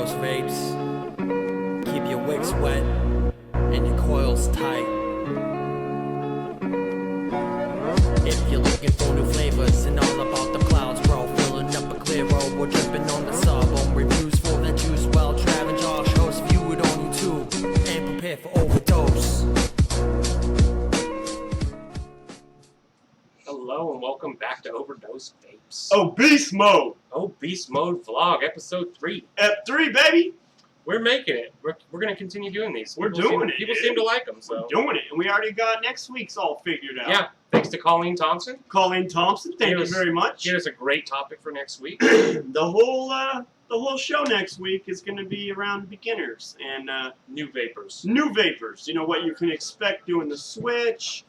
overdose vapes. Keep your wicks wet and your coils tight. If you're looking for new flavors and all about the clouds, bro, filling up a clear road, we're dripping on the sub. On reviews for that juice while Trav and Josh host. View it on YouTube and prepare for overdose. Hello and welcome back to Overdose Vapes. Oh, Beast Mode! Oh, Beast Mode Vlog, Episode 3. F3, baby! We're making it. We're going to continue doing these. We're doing it. People seem to like them, so. We're doing it, and we already got next week's all figured out. Yeah, thanks to Colleen Thompson. Colleen Thompson, thank you very much. Give us a great topic for next week. The whole show next week is going to be around beginners and New vapors. new vapors. You know what you can expect doing the switch.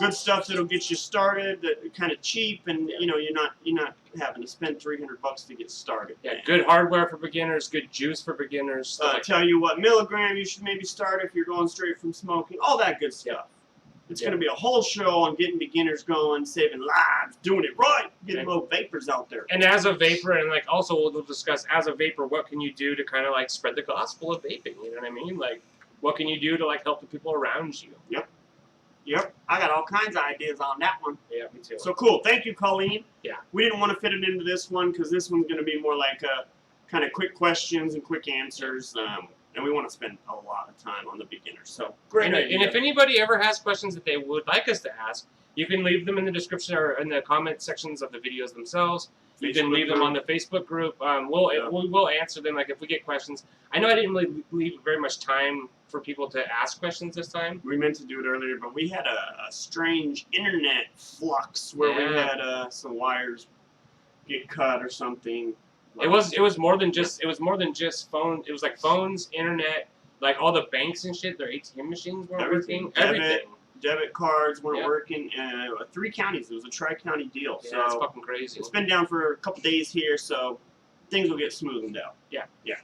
Good stuff that'll get you started, that kind of cheap, and you know you're not having to spend $300 to get started. Yeah, good hardware for beginners, good juice for beginners. Tell you what milligram you should maybe start if you're going straight from smoking. All that good stuff. It's going to be a whole show on getting beginners going, saving lives, doing it right, getting little vapors out there. And as a vapor, and like also we'll discuss as a vapor, what can you do to kind of like spread the gospel of vaping? You know what I mean? Like, what can you do to like help the people around you? Yep, I got all kinds of ideas on that one. Yeah, me too. So cool. Thank you, Colleen. Yeah. We didn't want to fit it into this one because this one's going to be more like kind of quick questions and quick answers. And we want to spend a lot of time on the beginners. So great idea. And if anybody ever has questions that they would like us to ask, you can leave them in the description or in the comment sections of the videos themselves. You can leave them on the Facebook group. We'll answer them. Like if we get questions. I know I didn't really leave very much time for people to ask questions this time. We meant to do it earlier, but we had a strange internet flux where we had some wires get cut or something. It was more than just phone. It was like phones, internet, like all the banks and shit. Their ATM machines weren't working. Everything. Debit cards weren't working. 3 counties. It was a tri-county deal. Yeah, so it's fucking crazy. It's been down for a couple days here, so things will get smoothened out. Yeah. Yeah.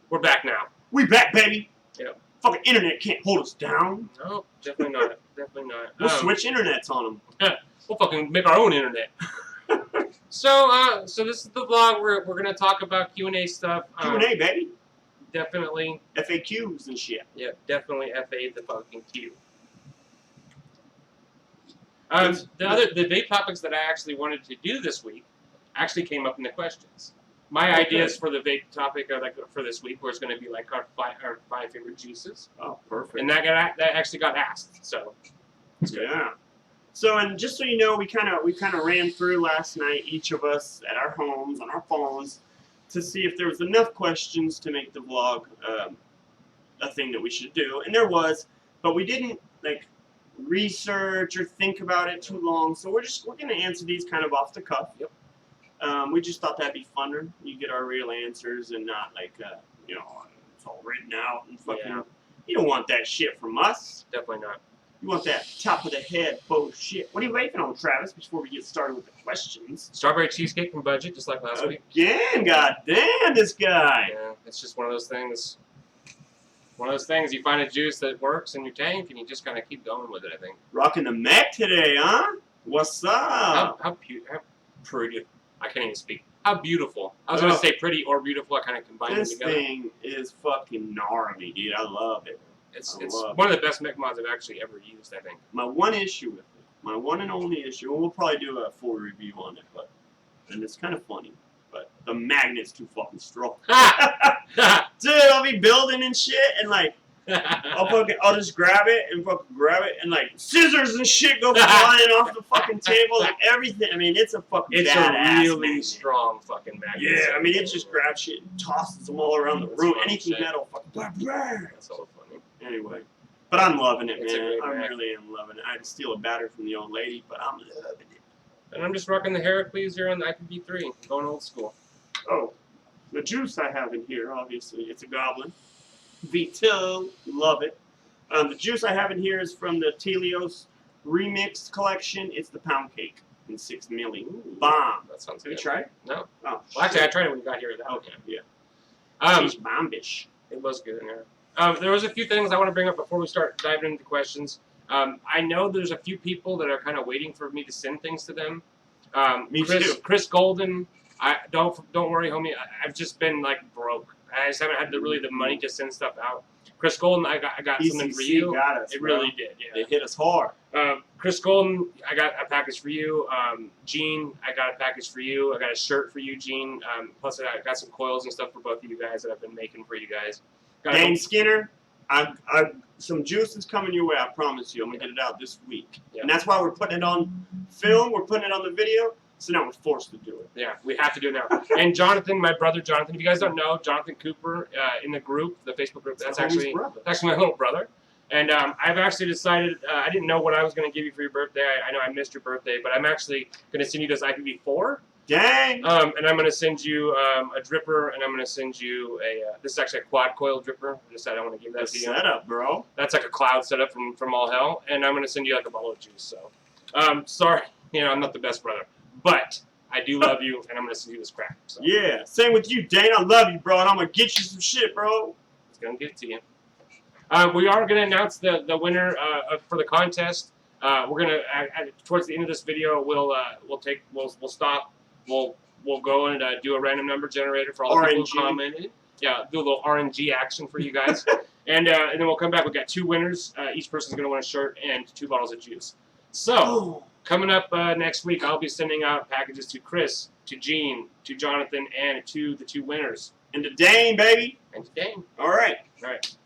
We're back now. We back, baby. Yeah. Fucking internet can't hold us down. No, definitely not. Definitely not. We'll switch internets on them. We'll fucking make our own internet. So this is the vlog. We're gonna talk about Q&A stuff. Q&A, baby. Definitely. FAQs and shit. Yeah, definitely FA the fucking Q. The vape topics that I actually wanted to do this week actually came up in the questions. My ideas for the vape topic for this week was going to be like our five favorite juices. Oh, perfect. And that actually got asked. So it's good. Yeah. So and just so you know, we kind of ran through last night, each of us at our homes on our phones, to see if there was enough questions to make the vlog a thing that we should do, and there was, but we didn't like research or think about it too long. So we're gonna answer these kind of off the cuff. Yep. We just thought that'd be funner. You get our real answers and not like you know, it's all written out and fucking. Yeah. You don't want that shit from us. Definitely not. You want that top of the head bullshit. What are you waiting on, Travis, before we get started with the questions? Strawberry cheesecake from Budget, just like last week. Again, goddamn, this guy. Yeah, it's just one of those things. One of those things, you find a juice that works in your tank, and you just kind of keep going with it, I think. Rocking the Mac today, huh? What's up? How pretty. I can't even speak. How beautiful. I was going to say pretty or beautiful. I kind of combined them together. This thing is fucking gnarly, dude. I love it. It's one of the best mech mods I've actually ever used, I think. My one issue with it, my one and only issue, and we'll probably do a full review on it, and it's kind of funny, but the magnet's too fucking strong. Dude, I'll be building and shit, and like, I'll just grab it, and like, scissors and shit go flying off the fucking table, and everything. I mean, it's a fucking It's badass a really magnet. strong fucking magnet. Yeah, I mean, it just grabs shit and tosses them all around the room. Anything shit. metal, fucking blah, blah. That's so funny. Anyway, but I'm loving it, It's a man. great I Mac. really am loving it. I had to steal a battery from the old lady, but I'm loving it. And I'm just rocking the Heracles here on the IPv3, going old school. Oh, the juice I have in here, obviously, it's a Goblin. Vito, love it. The juice I have in here is from the Telios Remix collection. It's the Pound Cake in 6 milli. Bomb. That sounds Have good. you tried it? No. Oh, Well, actually, I tried it when you got here. okay, yeah. Um, She's bombish. It was good in there. There was a few things I want to bring up before we start diving into the questions. I know there's a few people that are kind of waiting for me to send things to them. Me too. Chris Golden I don't worry, homie. I've just been like broke. I just haven't had the money to send stuff out. Chris Golden, I got something for you. Got us, It bro. really did. Yeah. They hit us hard. Chris Golden, I got a package for you. Gene, I got a package for you. I got a shirt for you, Gene. Plus, I got some coils and stuff for both of you guys that I've been making for you guys. Dane Skinner, some juice is coming your way. I promise you. I'm gonna get it out this week, and that's why we're putting it on film. We're putting it on the video. So now we're forced to do it. Yeah, we have to do it now. And Jonathan, my brother Jonathan, if you guys don't know, Jonathan Cooper in the group, the Facebook group, that's actually my little brother. And I've actually decided, I didn't know what I was going to give you for your birthday. I know I missed your birthday, but I'm actually going to send you this IPv4. Dang! And I'm going to send you a dripper, and I'm going to send you this is actually a quad coil dripper. I decided I want to give that to you. Setup, bro. That's like a cloud setup from all hell. And I'm going to send you like a bottle of juice. So, sorry, I'm not the best brother. But I do love you, and I'm going to send you this crap. So. Yeah, same with you, Dane. I love you, bro, and I'm going to get you some shit, bro. It's going to get to you. We are going to announce the winner for the contest. We're going to, towards the end of this video, we'll stop. We'll go and do a random number generator for all the people who commented. Yeah, do a little RNG action for you guys. and then we'll come back. We've got 2 winners. Each person's going to win a shirt and 2 bottles of juice. So... Coming up next week, I'll be sending out packages to Chris, to Gene, to Jonathan, and to the 2 winners. And to Dane, baby. And to Dane. All right.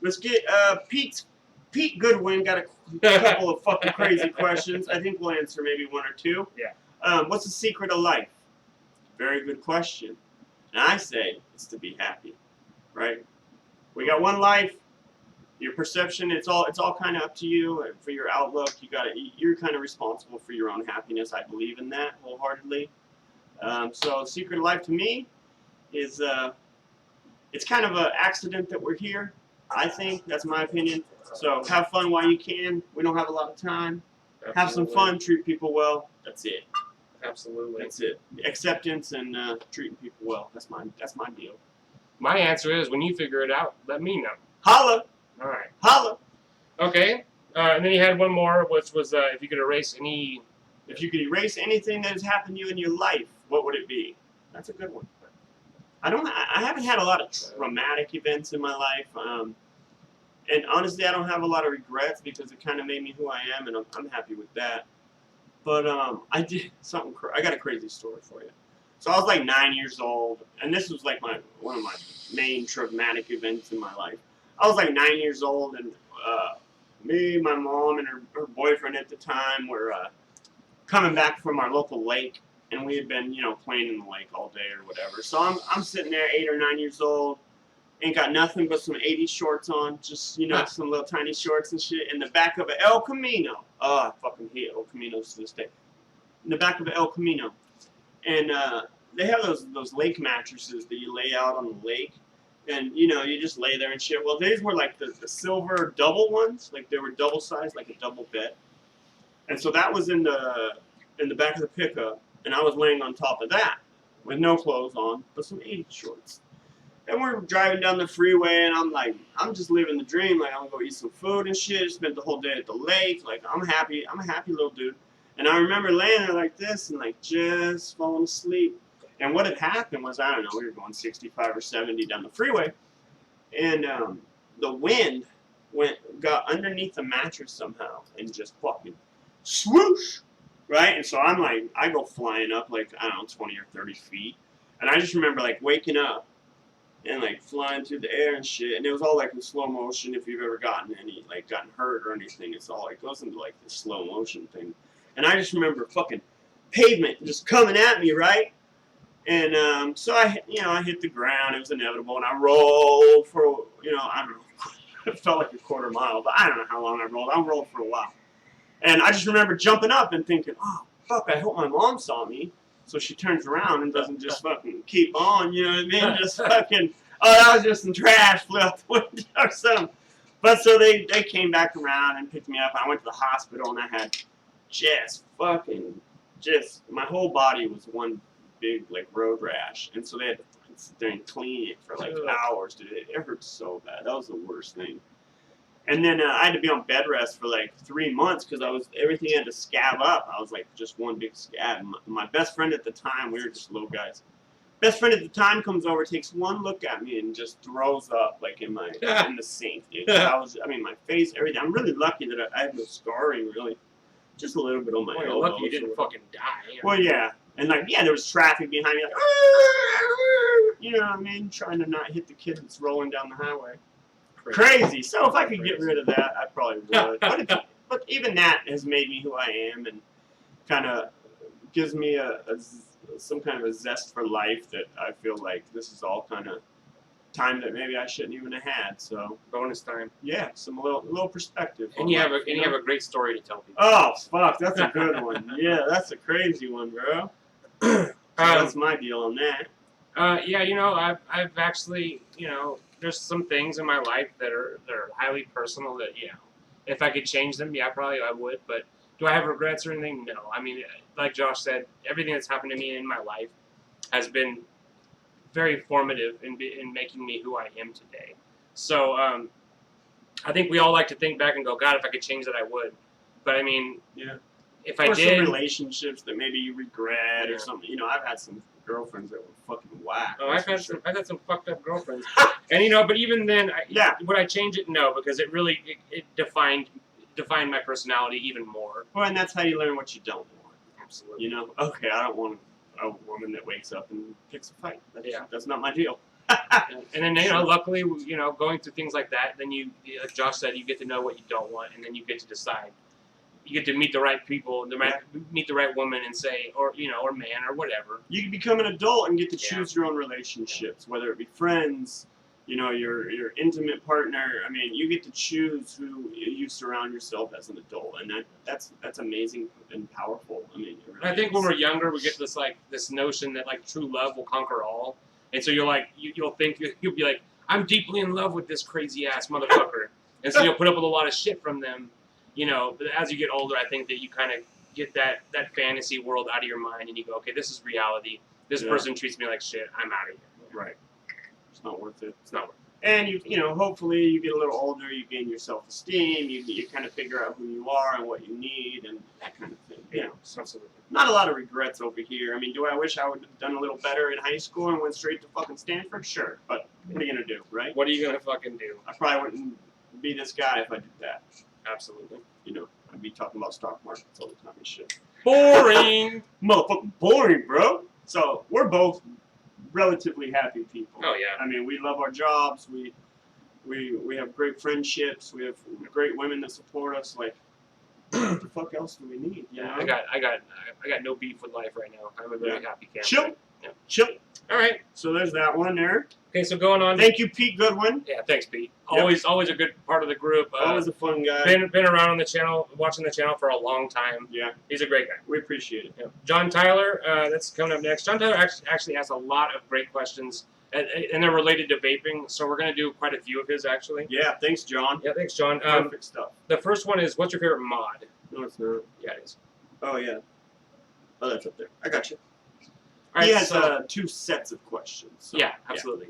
Let's get Pete Goodwin got a couple of fucking crazy questions. I think we'll answer maybe 1 or 2. Yeah. What's the secret of life? Very good question. And I say it's to be happy, right? We got one life. Your perception, it's all kind of up to you for your outlook. You're kind of responsible for your own happiness. I believe in that wholeheartedly. So the secret of life to me is it's kind of an accident that we're here. I think that's my opinion. So have fun while you can. We don't have a lot of time. Absolutely. Have some fun. Treat people well. That's it. Absolutely. That's it. Acceptance and treating people well. That's my deal. My answer is when you figure it out, let me know. Holla. All right. Holla. Okay. And then you had one more, which was if you could erase any... If you could erase anything that has happened to you in your life, what would it be? That's a good one. I haven't had a lot of traumatic events in my life. And honestly, I don't have a lot of regrets because it kind of made me who I am, and I'm happy with that. But I did something. I got a crazy story for you. So I was like 9 years old, and this was like one of my main traumatic events in my life. I was like 9 years old, and me, my mom, and her boyfriend at the time were coming back from our local lake, and we had been, playing in the lake all day or whatever. So I'm sitting there, 8 or 9 years old, ain't got nothing but some 80s shorts on, just some little tiny shorts and shit, in the back of an El Camino. Oh, I fucking hate El Caminos to this day. In the back of an El Camino, and they have those lake mattresses that you lay out on the lake. And, you just lay there and shit. Well, these were like the silver double ones. Like, they were double sized, like a double bed. And so that was in the back of the pickup. And I was laying on top of that with no clothes on, but some 80s shorts. And we're driving down the freeway, and I'm just living the dream. Like, I'm going to go eat some food and shit. Spent the whole day at the lake. Like, I'm happy. I'm a happy little dude. And I remember laying there like this and, like, just falling asleep. And what had happened was, I don't know, we were going 65 or 70 down the freeway, and the wind got underneath the mattress somehow and just fucking swoosh, right? And so I'm like, I go flying up like, I don't know, 20 or 30 feet, and I just remember like waking up and like flying through the air and shit, and it was all like in slow motion. If you've ever gotten hurt or anything, it's all like goes into like this slow motion thing, and I just remember fucking pavement just coming at me, right? And so I hit the ground. It was inevitable, and I rolled for I don't know. It felt like a quarter mile, but I don't know how long I rolled. I rolled for a while, and I just remember jumping up and thinking, "Oh fuck! I hope my mom saw me." So she turns around and doesn't just fucking keep on, you know what I mean? Just fucking, that was just some trash flew out the window or something. But so they came back around and picked me up. I went to the hospital, and I had my whole body was one big like road rash, and so they had to sit there and clean it for like hours, dude. It hurt so bad. That was the worst thing. And then I had to be on bed rest for like 3 months because everything had to scab up. I was like just one big scab. My best friend at the time, we were just little guys. Best friend at the time comes over, takes one look at me, and just throws up like in the sink, dude. I mean, my face, everything. I'm really lucky that I have no scarring, really. Just a little bit on my Well, you're elbow. lucky you didn't fucking die. Well, yeah. And like, yeah, there was traffic behind me, like, you know what I mean? Trying to not hit the kid that's rolling down the highway. Crazy. So if I could get rid of that, I probably would. But even that has made me who I am, and kind of gives me some kind of a zest for life that I feel like this is all kind of time that maybe I shouldn't even have had. So bonus time. yeah, some little perspective. And you have a great story to tell people. Oh fuck, that's a good one. Yeah, that's a crazy one, bro. So that's my deal on that. Yeah, you know, I've actually, you know, there's some things in my life that are highly personal that, you know, if I could change them, yeah, probably I would. But do I have regrets or anything? No. I mean, like Josh said, everything that's happened to me in my life has been very formative in making me who I am today. So I think we all like to think back and go, God, if I could change that, I would. But I mean, yeah. If or I did, some relationships that maybe you regret or something. You know, I've had some girlfriends that were fucking whack. Oh, I've had some fucked up girlfriends. And you know, but even then, would I change it? No, because it really it defined my personality even more. Well, and that's how you learn what you don't want. Absolutely. You know, okay, I don't want a woman that wakes up and picks a fight. That's not my deal. And then, you know, luckily, you know, going through things like that, then you, like Josh said, you get to know what you don't want, and then you get to decide. You get to meet the right people, meet the right woman, and say, or you know, or man, or whatever. You can become an adult and get to choose your own relationships, whether it be friends, you know, your intimate partner. I mean, you get to choose who you surround yourself as an adult, and that's amazing and powerful. I mean, it really I think is. when we're younger, we get this notion that like true love will conquer all, and so you're like you'll be like, I'm deeply in love with this crazy ass motherfucker, and so you'll put up with a lot of shit from them. You know, but as you get older, I think that you kind of get that fantasy world out of your mind, and you go, okay, this is reality. This person treats me like shit. I'm out of here. Right. It's not worth it. It's not worth it. And you know, hopefully you get a little older, you gain your self-esteem, you kind of figure out who you are and what you need and that kind of thing. Yeah, You know, absolutely. not a lot of regrets over here. I mean, do I wish I would have done a little better in high school and went straight to fucking Stanford? Sure, but what are you gonna do, right? What are you gonna fucking do? I probably wouldn't be this guy if I did that. Absolutely. You know, I'd be talking about stock markets all the time and shit. Boring. Motherfucking boring, bro. So we're both relatively happy people. Oh yeah. I mean, we love our jobs. We have great friendships. We have great women that support us. Like, what the fuck else do we need? You know? I got no beef with life right now. I'm a very happy camper. Chill. Yeah. Chill. All right. So there's that one there. Okay, so going on. Thank you, Pete Goodwin. Yeah, thanks, Pete. Yep. Always a good part of the group. Always a fun guy. Been around on the channel, watching the channel for a long time. Yeah. He's a great guy. We appreciate it. Yeah. John Tyler, that's coming up next. John Tyler actually asked a lot of great questions, and they're related to vaping. So we're gonna do quite a few of his actually. Yeah. Thanks, John. Yeah, thanks, John. Perfect stuff. The first one is, what's your favorite mod? No, it's not. Yeah, it is. Oh yeah. Oh, that's up there. I got you. All right, He has so, 2 sets of questions. So, yeah, absolutely.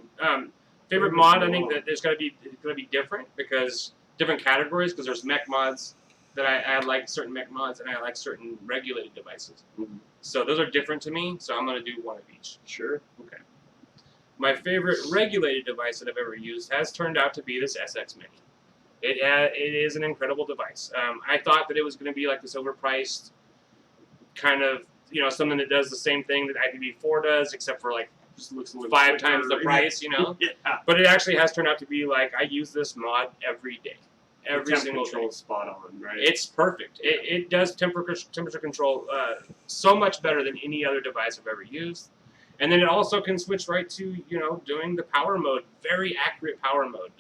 Favorite mod, I think that there's gonna be different because different categories. Because there's mech mods that I like certain mech mods, and I like certain regulated devices. Mhm. So those are different to me. So I'm gonna do one of each. Sure. Okay. My favorite regulated device that I've ever used has turned out to be this SX Mini. It is an incredible device. I thought that it was going to be like this overpriced kind of, you know, something that does the same thing that IPv4 does, except for like Just looks a little 5 times the price, you know. Yeah. But it actually has turned out to be like I use this mod every day, every the single day. control spot on, right? It's perfect. It does temperature control so much better than any other device I've ever used. And then it also can switch right to, you know, doing the power mode, very accurate power mode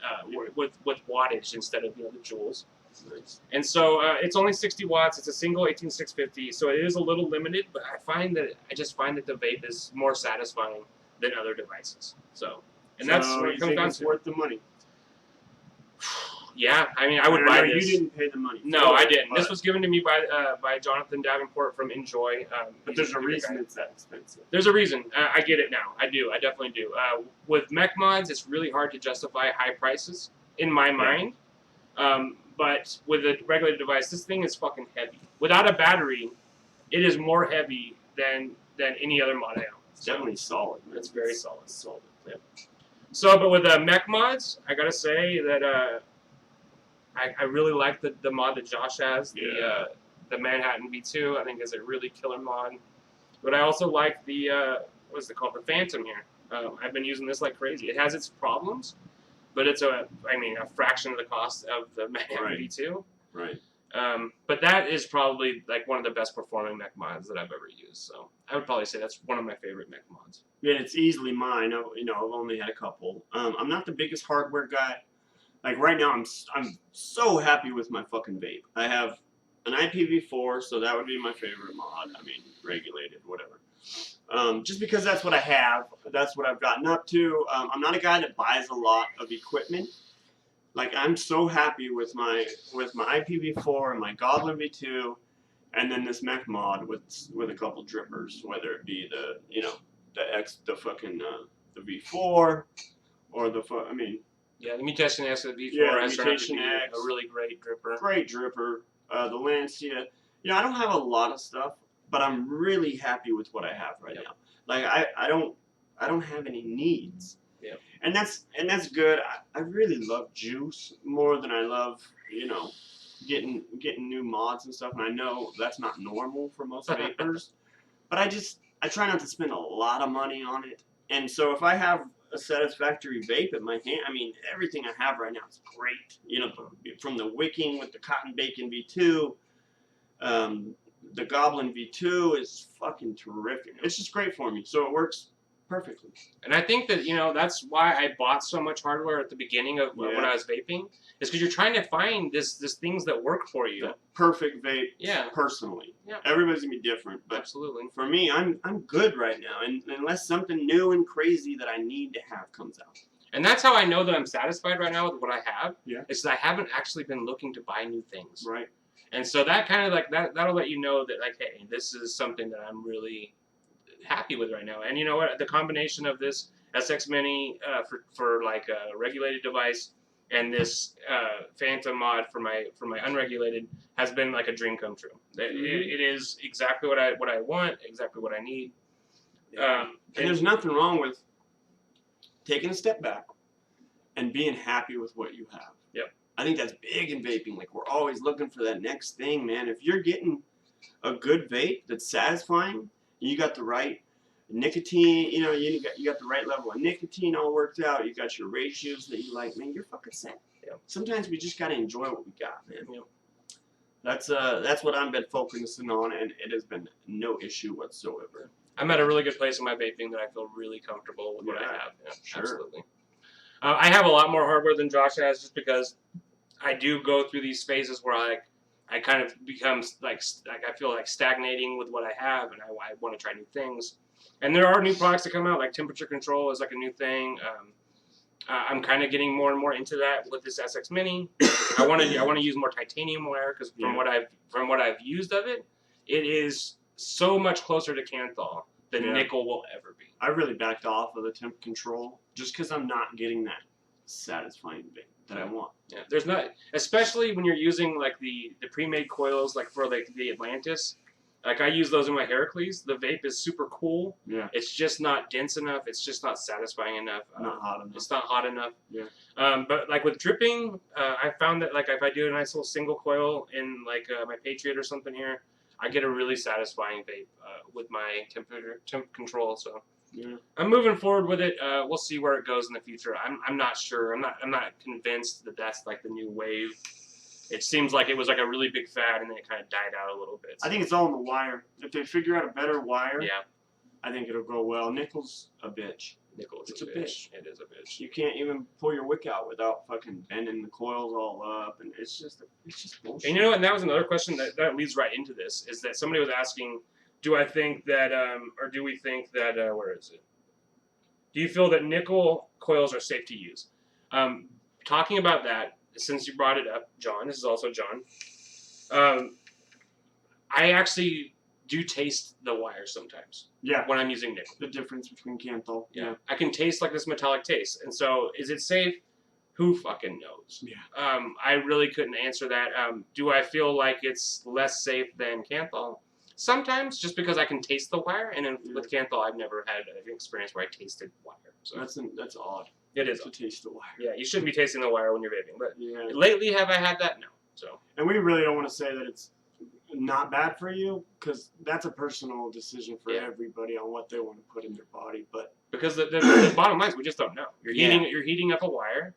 with wattage instead of, you know, the joules. Nice. And so it's only 60 watts. It's a single 18650, so it is a little limited. But I just find that the vape is more satisfying than other devices. So, and that's what it comes down it's to. worth the money. Yeah, I mean, I would buy this. You didn't pay the money. No, I didn't. This was given to me by Jonathan Davenport from Enjoy. But there's a reason it's that expensive. There's a reason. I get it now. I do. I definitely do. With mech mods, it's really hard to justify high prices in my mind. But with a regulated device, this thing is fucking heavy. Without a battery, it is more heavy than any other mod I own. It's definitely solid. Man. It's very solid. Solid. Yeah. So, but with mech mods, I gotta say that I really like the mod that Josh has, the Manhattan V2. I think is a really killer mod. But I also like the what's it called, the Phantom here. I've been using this like crazy. It has its problems, but it's a fraction of the cost of the Manhattan V2. Right. But that is probably like one of the best performing mech mods that I've ever used. So I would probably say that's one of my favorite mech mods. Yeah, it's easily mine. I've only had a couple. I'm not the biggest hardware guy. Like right now, I'm so happy with my fucking vape. I have an IPv4, so that would be my favorite mod. I mean, regulated, whatever. Just because that's what I have. That's what I've gotten up to. I'm not a guy that buys a lot of equipment. Like I'm so happy with my IPv4 and my Goblin V2, and then this mech mod with a couple drippers, whether it be the V4 or Yeah, the Mutation X of the V4 Yeah, has turned out to Mutation be X. a really great dripper. Great dripper. The Lancia. I don't have a lot of stuff, but I'm really happy with what I have right now. Like I don't have any needs. Yeah. And that's good. I really love juice more than I love, getting new mods and stuff. And I know that's not normal for most vapors, but I try not to spend a lot of money on it. And so if I have a satisfactory vape in my hand, I mean, everything I have right now is great. From the wicking with the Cotton Bacon V2, the Goblin V2 is fucking terrific. It's just great for me. So it works perfectly. And I think that, that's why I bought so much hardware at the beginning of when I was vaping, is because you're trying to find this things that work for you. The perfect vape, personally. Yeah. Everybody's going to be different. But absolutely. For me, I'm good right now. And unless something new and crazy that I need to have comes out. And that's how I know that I'm satisfied right now with what I have. Yeah. Is that I haven't actually been looking to buy new things. Right. And so that kind of that'll let you know that hey, this is something that I'm really happy with right now. And you know what? The combination of this SX Mini for like a regulated device and this Phantom mod for my unregulated has been like a dream come true. It is exactly what I want, exactly what I need. And there's nothing wrong with taking a step back and being happy with what you have. Yep. I think that's big in vaping. Like we're always looking for that next thing, man. If you're getting a good vape that's satisfying, you got the right nicotine, you got the right level of nicotine all worked out, you got your ratios that you like, man, you're fucking set. Yep. Sometimes we just gotta enjoy what we got, man. Yep. That's what I've been focusing on, and it has been no issue whatsoever. I'm at a really good place in my vaping that I feel really comfortable with what I have. Yeah, sure. Absolutely. I have a lot more hardware than Josh has, just because I do go through these phases where I kind of become like I feel like stagnating with what I have, and I want to try new things. And there are new products that come out, like temperature control is like a new thing. I'm kind of getting more and more into that with this SX Mini. I want to use more titanium wire because from what I've used of it, it is so much closer to Kanthal than nickel will ever be. I really backed off of the temp control just because I'm not getting that satisfying vape that I want. Yeah, there's not, especially when you're using like the pre-made coils, like for like the Atlantis. Like I use those in my Heracles. The vape is super cool. Yeah. It's just not dense enough. It's just not satisfying enough. Not hot enough. It's not hot enough. Yeah. But like with dripping, I found that like if I do a nice little single coil in like my Patriot or something here, I get a really satisfying vape with my temp control. So yeah. I'm moving forward with it. We'll see where it goes in the future. I'm not sure. I'm not convinced that that's like the new wave. It seems like it was like a really big fad, and then it kind of died out a little bit. So. I think it's all in the wire. If they figure out a better wire, yeah, I think it'll go well. Nickel's a bitch. Nickel is It's a a bitch. bitch. It is a bitch. You can't even pull your wick out without fucking bending the coils all up, and it's just bullshit. And you know what? And that was another question that leads right into this. Is that somebody was asking, do I think that, or do we think that, where is it? Do you feel that nickel coils are safe to use? Talking about that, since you brought it up, John, this is also John, I actually do taste the wire sometimes. Yeah. When I'm using nickel. The difference between Kanthal. Yeah. I can taste like this metallic taste. And so, is it safe? Who fucking knows? Yeah. I really couldn't answer that. Do I feel like it's less safe than Kanthal? Sometimes, just because I can taste the wire, and then with Canthol, I've never had an experience where I tasted wire. So That's odd. it is To taste the wire. Yeah, you shouldn't be tasting the wire when you're vaping. But Yeah. lately, have I had that? No. So. And we really don't want to say that it's not bad for you, because that's a personal decision for everybody on what they want to put in their body. But because the bottom line is we just don't know. You're heating up a wire.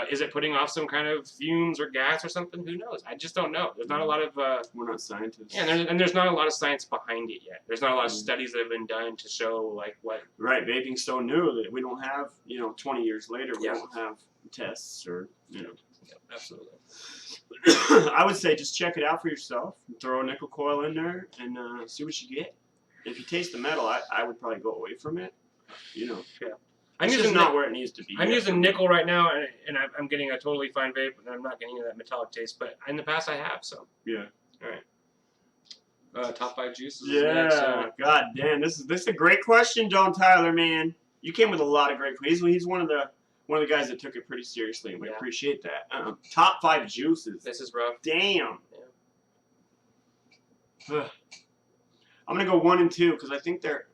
Is it putting off some kind of fumes or gas or something? Who knows? I just don't know. There's not a lot of. We're not scientists. Yeah, and there's not a lot of science behind it yet. There's not a lot of studies that have been done to show like what. Right, vaping's so new that we don't have 20 years later we don't have tests or Yeah, absolutely. I would say just check it out for yourself. Throw a nickel coil in there and see what you get. If you taste the metal, I would probably go away from it. Yeah. It's just not where it needs to be. I'm using nickel right now, and I'm getting a totally fine vape, and I'm not getting that metallic taste. But in the past, I have. So yeah. All right. Top 5 juices. Yeah. Next, God damn, this is a great question, John Tyler, man. You came with a lot of great questions. He's one of the guys that took it pretty seriously, and we appreciate that. Top 5 juices. This is rough. Damn. Yeah. I'm gonna go 1 and 2 because I think they're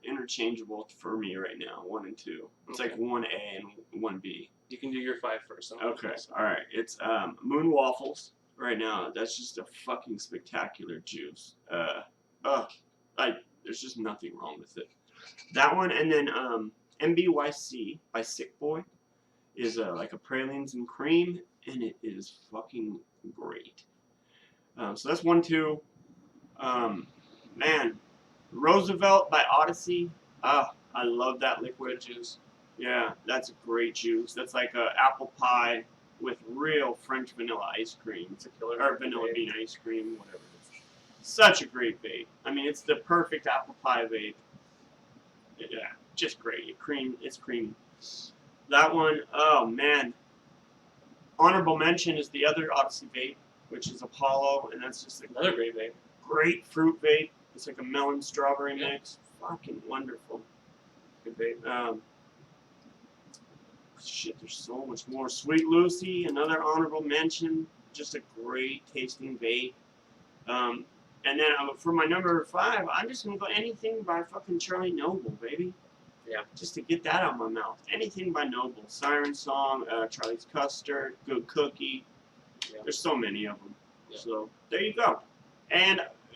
interchangeable for me right now. 1 and 2. It's like 1A and 1B. You can do your 5 first. Okay. All right. It's Moon Waffles right now. That's just a fucking spectacular juice. There's just nothing wrong with it. That one, and then MBYC by Sick Boy is like a pralines and cream, and it is fucking great. So that's 1, 2. Man, Roosevelt by Odyssey. I love that liquid juice. Yeah, that's a great juice. That's like a apple pie with real French vanilla ice cream. It's a killer. Or vanilla bean ice cream, whatever it is. Such a great vape. I mean, it's the perfect apple pie vape. Yeah, just great. It's creamy. That one, oh man. Honorable mention is the other Odyssey vape, which is Apollo, and that's just another great vape. Great fruit vape. It's like a melon strawberry mix. Fucking wonderful. Good vape. Shit, there's so much more. Sweet Lucy, another honorable mention. Just a great tasting vape. And then for my number 5, I'm just gonna go anything by fucking Charlie Noble, baby. Yeah. Just to get that out of my mouth. Anything by Noble. Siren Song, Charlie's Custard, Good Cookie. Yeah. There's so many of them. Yeah. So there you go.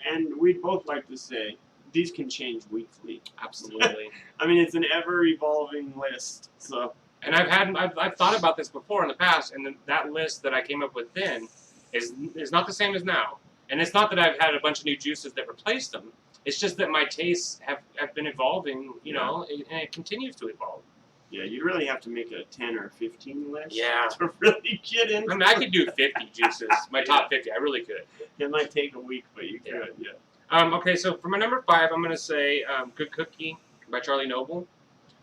And we'd both like to say these can change weekly. Absolutely. I mean, it's an ever-evolving list. So. And I've thought about this before in the past, and that list that I came up with then is not the same as now. And it's not that I've had a bunch of new juices that replaced them. It's just that my tastes have been evolving, you know, and it continues to evolve. Yeah, you really have to make a 10 or 15 list to really get in. I mean, I could do 50 juices, my top 50. I really could. It might take a week, but you could, yeah. Okay, so for my number 5, I'm going to say Good Cookie by Charlie Noble.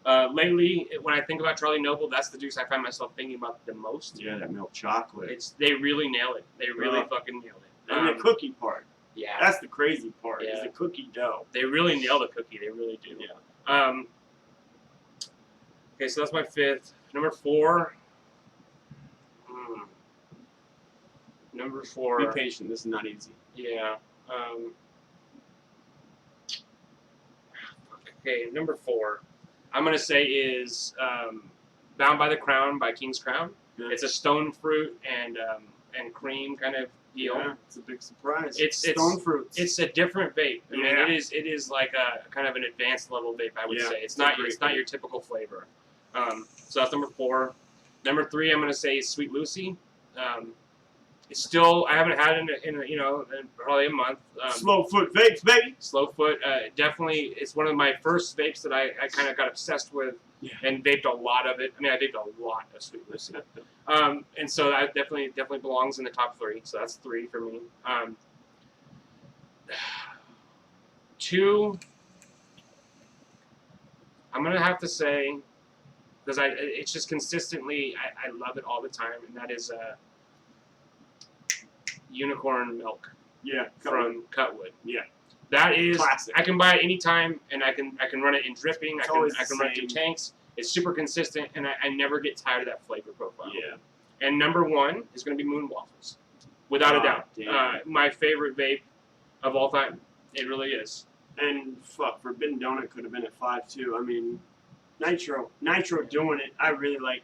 Lately, when I think about Charlie Noble, that's the juice I find myself thinking about the most. Yeah, that milk chocolate. They really nail it. They really fucking nail it. And the cookie part. Yeah. That's the crazy part, is the cookie dough. They really nail the cookie. They really do. Yeah. Okay, so that's my 5th. Number 4. Number 4. Be patient. This is not easy. Yeah. Okay, number 4. I'm going to say is Bound by the Crown by King's Crown. Yeah. It's a stone fruit and cream kind of deal. Yeah, it's a big surprise. It's stone fruits. It's a different vape. I mean, it is like a kind of an advanced level vape, I would say. It's not your typical flavor. So that's number 4. Number 3, I'm going to say is Sweet Lucy. It's still, I haven't had it in probably a month. Slow foot vapes, baby. Slow foot, definitely. It's one of my first vapes that I kind of got obsessed with and vaped a lot of it. I mean, I vaped a lot of Sweet Lucy. And so that definitely belongs in the top 3. So that's 3 for me. 2, I'm gonna have to say, because it's just consistently, I love it all the time, and that is Unicorn Milk. Yeah, from Cutwood. Yeah, that is classic. I can buy it anytime, and I can run it in dripping. I can run it through same. tanks. It's super consistent, and I never get tired of that flavor profile. Yeah. And number 1 is going to be Moon Waffles, without a doubt. My favorite vape of all time. It really is. And fuck, Forbidden Donut could have been at 5 too. I mean, Nitro doing it. I really like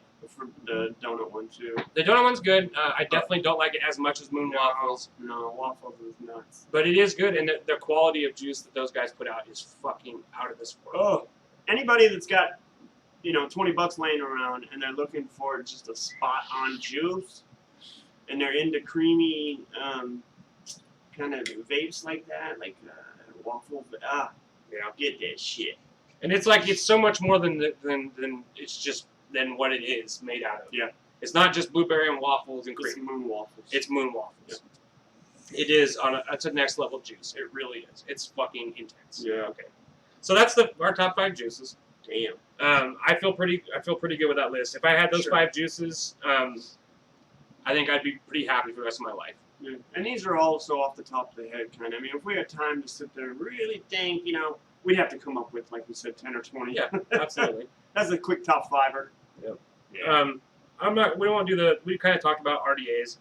the donut one too. The donut one's good. I definitely don't like it as much as Moon Waffles. No, Waffles is nuts. But it is good, and the quality of juice that those guys put out is fucking out of this world. Oh, anybody that's got, you know, $20 laying around and they're looking for just a spot on juice, and they're into creamy kind of vapes like that, like waffles. Yeah. Get that shit. And it's like it's so much more than it's just than what it is made out of. Yeah. It's not just blueberry and waffles and cream. It's Moon Waffles. It's Moon Waffles. Yeah. It is it's a next level juice. It really is. It's fucking intense. Yeah. Okay. So that's our top 5 juices. Damn. I feel pretty good with that list. If I had those 5 juices, I think I'd be pretty happy for the rest of my life. Yeah. And these are also off the top of the head kind of. I mean, if we had time to sit there and really think, you know, we'd have to come up with, like we said, 10 or 20. Yeah, absolutely. That's a quick top 5-er. Yep. Yeah. I'm not. We don't want to do the. We kind of talked about RDAs.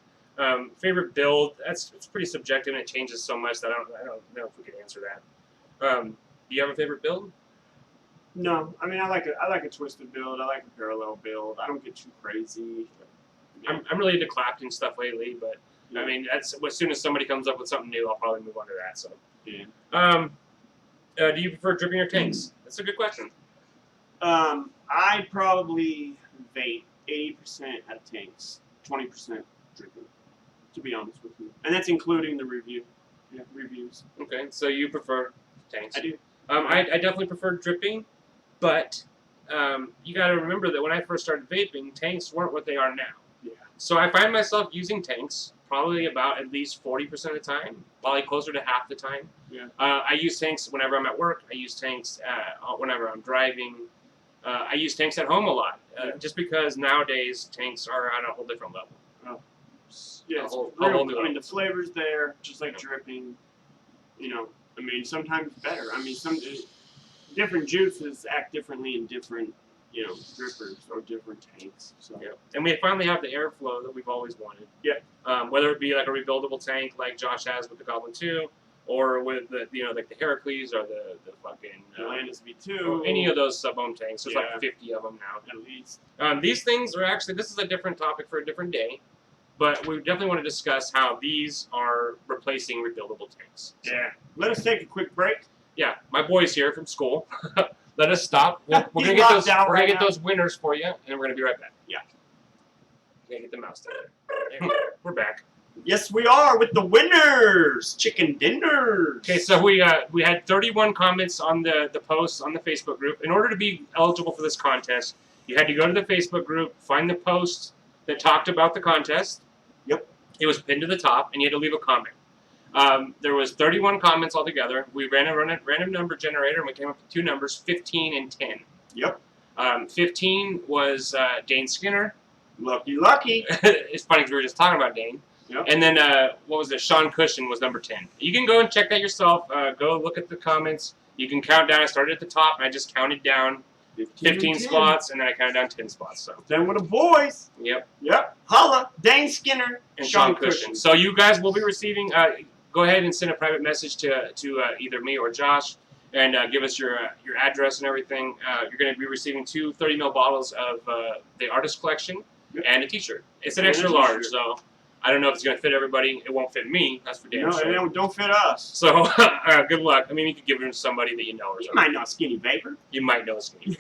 Favorite build. It's pretty subjective and it changes so much that I don't know if we could answer that. Do you have a favorite build? No, I mean I like a twisted build. I like a parallel build. I don't get too crazy. I'm really into Clapton stuff lately, but I mean that's as soon as somebody comes up with something new, I'll probably move on to that. So. Yeah. Do you prefer dripping or tanks? That's a good question. I probably vape 80% out of tanks, 20% dripping. To be honest with you, and that's including the reviews. Okay, so you prefer tanks? I do. I definitely prefer dripping, but you got to remember that when I first started vaping, tanks weren't what they are now. Yeah. So I find myself using tanks probably about at least 40% of the time, probably closer to half the time. Yeah. I use tanks whenever I'm at work. I use tanks whenever I'm driving. I use tanks at home a lot, just because nowadays tanks are on a whole different level. Oh. Yeah, it's whole real, new I mean, level. the flavor's there, just like dripping. You know, I mean, sometimes better. I mean, some different juices act differently in different, you know, drippers or different tanks. So. Yeah. And we finally have the airflow that we've always wanted. Yeah. Whether it be like a rebuildable tank like Josh has with the Goblin 2, or with the, you know, like the Heracles or the fucking Atlantis V2. or any of those sub-ohm tanks. There's Yeah. like 50 of them now. At least. These things are actually, this is a different topic for a different day, but we definitely want to discuss how these are replacing rebuildable tanks. So, Yeah. Let us take a quick break. yeah, my boy's here from school. Let us stop. We're He's gonna get locked those. out We're gonna right get now. those winners for you, and we're gonna be right back. Yeah. Gonna get the mouse down there. And we're back. Yes, we are with the winners. Chicken dinners. Okay, so we had 31 comments on the post on the Facebook group. In order to be eligible for this contest, you had to go to the Facebook group, find the post that talked about the contest. Yep. It was pinned to the top, and you had to leave a comment. There was 31 comments altogether. We ran a random number generator, and we came up with 2 numbers, 15 and 10. Yep. 15 was Dane Skinner. Lucky. It's funny because we were just talking about Dane. Yep. And then, what was it? Sean Cushion was number 10. You can go and check that yourself. Go look at the comments. You can count down. I started at the top, and I just counted down 15 and 10. spots, and then I counted down 10 spots. So, Then with the boys. yep. Yep. Holla. Dane Skinner. And Sean Cushion. So you guys will be receiving. Go ahead and send a private message to either me or Josh, and give us your address and everything. You're going to be receiving 2 30ml bottles of the artist collection and a T-shirt. It's an And a extra t-shirt. large, so I don't know if it's going to fit everybody. It won't fit me. That's for damn No, sure. it don't fit us. So good luck. I mean, you could give it to somebody that you know or You something. might know Skinny Vapor. You might know Skinny.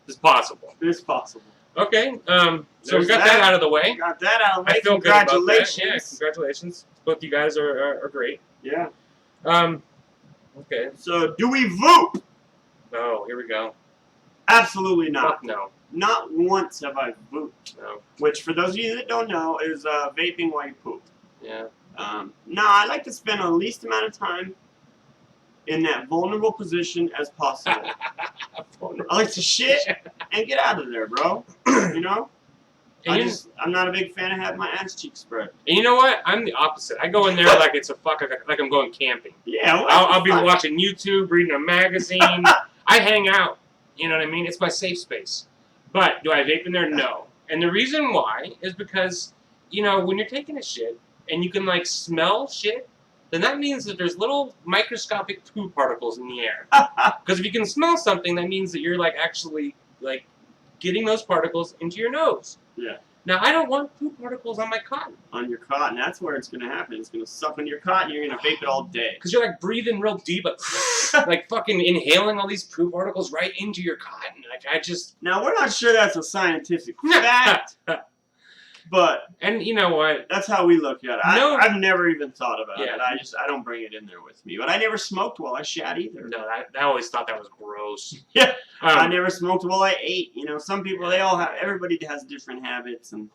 It's possible. It's possible. Okay. So we There's got that out of the way. Got that out of the I way. feel good about that. Congratulations. Yeah, congratulations. Both you guys are great. Yeah. Okay. So, do we voop? Oh, here we go. Absolutely not. Fuck no. Not once have I vooped. No. Which, for those of you that don't know, is vaping while you poop. Yeah. No, I like to spend the least amount of time in that vulnerable position as possible. I like to shit and get out of there, bro. You know? And I'm not a big fan of having my ass cheeks spread. you know what? I'm the opposite. I go in there like it's like I'm going camping. Yeah, well, I'll be fuck. watching YouTube, reading a magazine. I hang out. You know what I mean? It's my safe space. But do I vape in there? No. And the reason why is because, you know, when you're taking a shit and you can like smell shit, then that means that there's little microscopic poo particles in the air. Because if you can smell something, that means that you're like actually like getting those particles into your nose. Yeah. Now I don't want poo particles on my cotton. On your cotton, that's where it's gonna happen. It's gonna suck on your cotton. You're gonna vape it all day. Because you're like breathing real deep, like fucking inhaling all these poo particles right into your cotton. Like I just. Now we're not sure that's a scientific fact, but and you know what? that's how we look at it. I've never even thought about it. I don't bring it in there with me. But I never smoked while I shat either. No, I always thought that was gross. Yeah. I never smoked while I ate. You know, some people everybody has different habits and.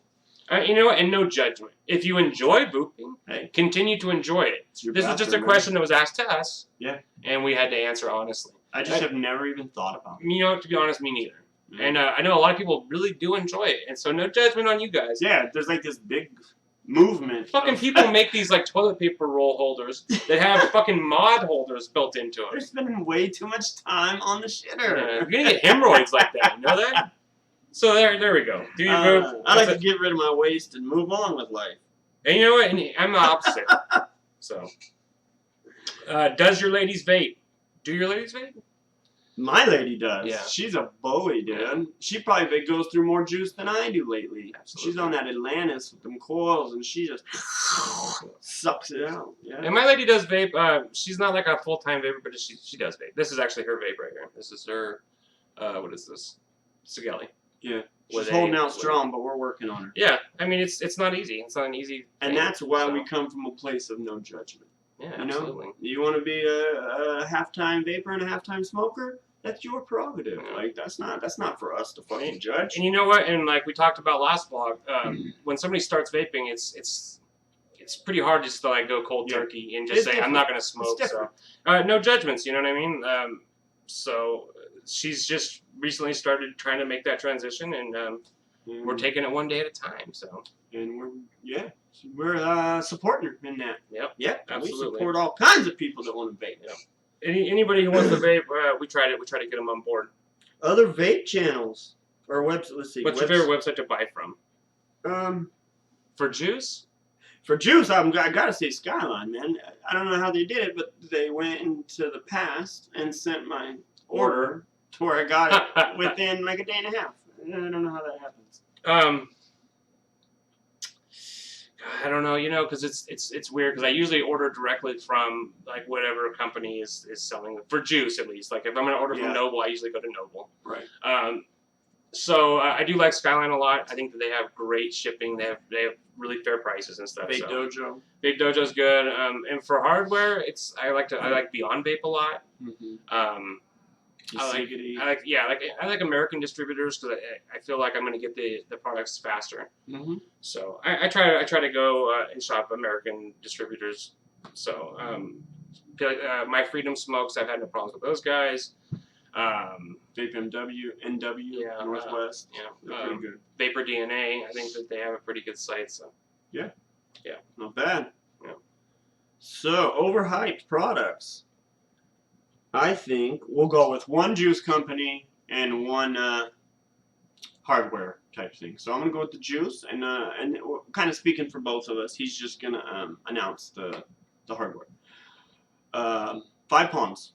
You know what? And no judgment. If you enjoy booping, Hey, continue to enjoy it. This is just a question that was asked to us. Yeah. And we had to answer honestly. I just have never even thought about it. You know, to be honest, me neither. And I know a lot of people really do enjoy it, and so no judgment on you guys. Yeah, there's like this big movement. Fucking people make these like toilet paper roll holders that have fucking mod holders built into them. They're spending way too much time on the shitter. You're gonna get hemorrhoids like that. You know that? So there we go. Do you go? I like to get rid of my waste and move on with life. And you know what? And I'm the opposite. So, does your ladies vape? Do your ladies vape? My lady does. Yeah. She's a Bowie, dude. She probably goes through more juice than I do lately. Absolutely. She's on that Atlantis with them coils, and she just sucks it out. Yeah. And my lady does vape. She's not like a full-time vaper, but she does vape. This is actually her vape right here. This is her, what is this? Sigelli. Yeah. She's holding out strong, but we're working on her. Yeah. I mean, it's not easy. It's not an easy And thing, that's why so. we come from a place of no judgment. Yeah, You know, absolutely. you want to be a half-time vapor and a half-time smoker? That's your prerogative. Yeah. Like that's not for us to fucking judge. And you know what? And like we talked about last vlog, when somebody starts vaping, it's pretty hard just to like go cold turkey and just say I'm not gonna smoke. So no judgments. You know what I mean? So she's just recently started trying to make that transition, and we're taking it one day at a time. So and we're supporting her in that. Yep. Yeah, Absolutely. we support all kinds of people that want to vape. Yep. Anybody who wants to vape, we try to get them on board. Other vape channels or websites. Let's see. What's your favorite website to buy from? For juice? For juice, I gotta say Skyline, man. I don't know how they did it, but they went into the past and sent my order to where I got it within like a day and a half. I don't know how that happens. I don't know, you know, because it's weird because I usually order directly from like whatever company is selling it, for juice at least. Like if I'm gonna order from Noble, I usually go to Noble. Right. So I do like Skyline a lot. I think that they have great shipping. They have really fair prices and stuff. Vape Dojo. Vape Dojo's good. And for hardware, I like Beyond Vape a lot. Mm-hmm. I like American distributors because I feel like I'm gonna get the products faster. Mm-hmm. So I try to go and shop American distributors. So My Freedom Smokes, I've had no problems with those guys. Vape NW, Northwest. They're pretty good. Vapor DNA, I think that they have a pretty good site. So yeah, yeah, not bad. Yeah. So overhyped products. I think we'll go with one juice company and one hardware type thing. So I'm gonna go with the juice, and kind of speaking for both of us, he's just gonna announce the hardware. 5 Palms.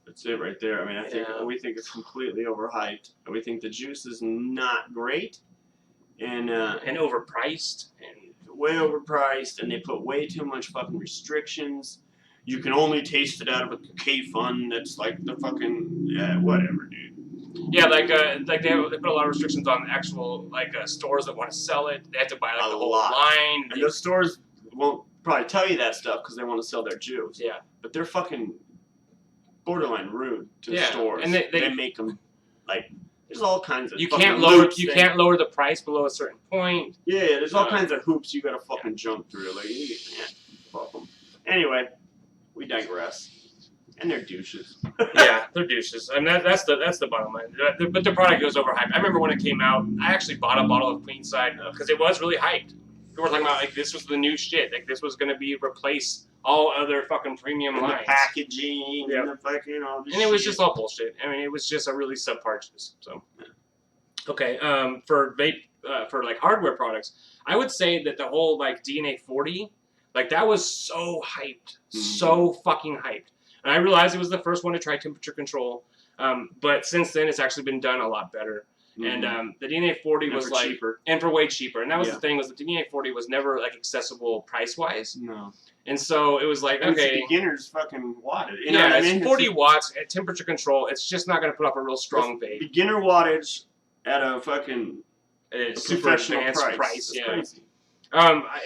That's it right there. I mean, I think we think it's completely overhyped. We think the juice is not great, and overpriced, and way overpriced, and they put way too much fucking restrictions. You can only taste it out of a K-Fun that's like the fucking whatever, dude. Yeah, like they put a lot of restrictions on actual stores that want to sell it. They have to buy like the whole line. And those stores won't probably tell you that stuff because they want to sell their juice. Yeah, but they're fucking borderline rude to the stores. And they make them like there's all kinds of you can't lower the price below a certain point. Yeah, there's all kinds of hoops you gotta fucking jump through. Like fuck them. Anyway, we digress. And they're douches. Yeah, they're douches. I mean, that's the bottom line. But the product goes overhyped. I remember when it came out, I actually bought a bottle of Queenside because it was really hyped. People were talking about like this was the new shit. Like this was gonna replace all other fucking premium lines. The packaging and the fucking all this it was just all bullshit. I mean, it was just a really subpar juice. So, okay, for vape, for like hardware products, I would say that the whole like DNA 40, Like, that was so hyped. So fucking hyped. And I realized it was the first one to try temperature control. But since then, it's actually been done a lot better. And the DNA 40 was like cheaper. And for way cheaper. And that was the thing, was the DNA 40 was never like accessible price wise. No. And so it was like, and okay, it's a beginner's fucking wattage. You know yeah, what I mean? it's 40 watts at temperature control. It's just not going to put up a real strong vape. Beginner wattage at a fucking Super professional advanced price. That's Yeah. crazy.